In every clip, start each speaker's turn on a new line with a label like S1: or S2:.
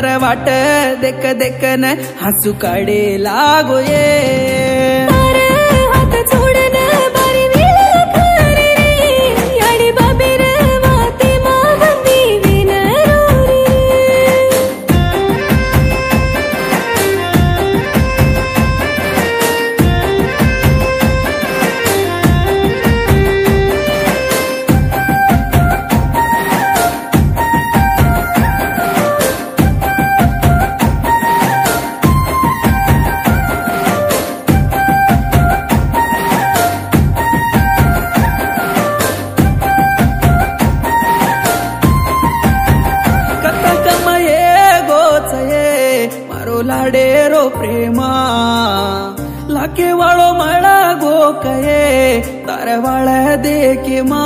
S1: तार वाट देख देख न हसू काढे लागो ये लाडेरो प्रेमा लाके वालो मळा गो कये तार वाळ देके मा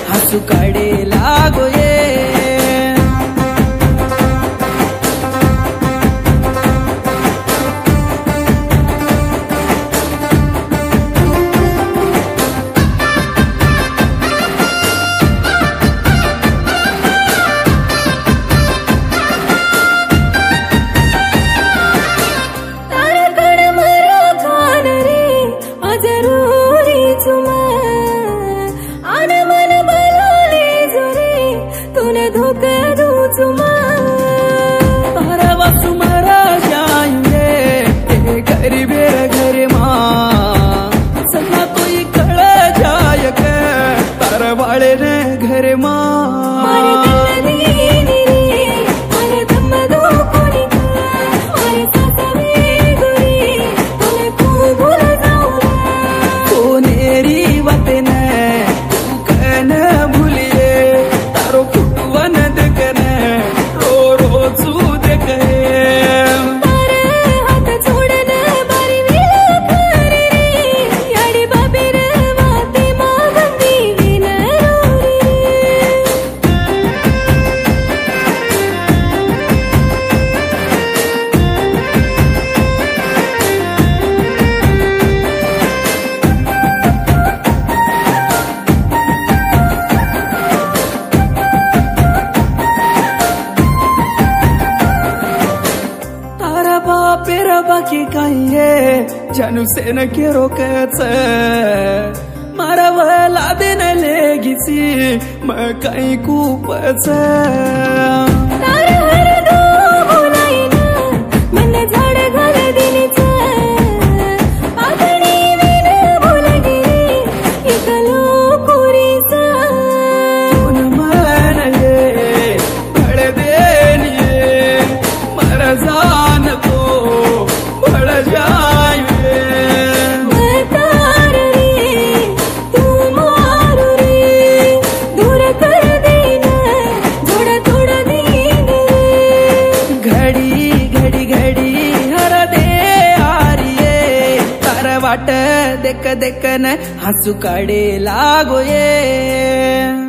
S1: हसू काढे लागो ये तारा वासु मारा जाएंगे तेरे घर बेर घर माँ सन्ना तो ये कड़ जाए के तारा वाले ने घर माँ बाकी काही जानू से न के रोकच मारवला दिन लेगिसी मग काही खूपच वाट देख देख न हसू काढे लागो ये।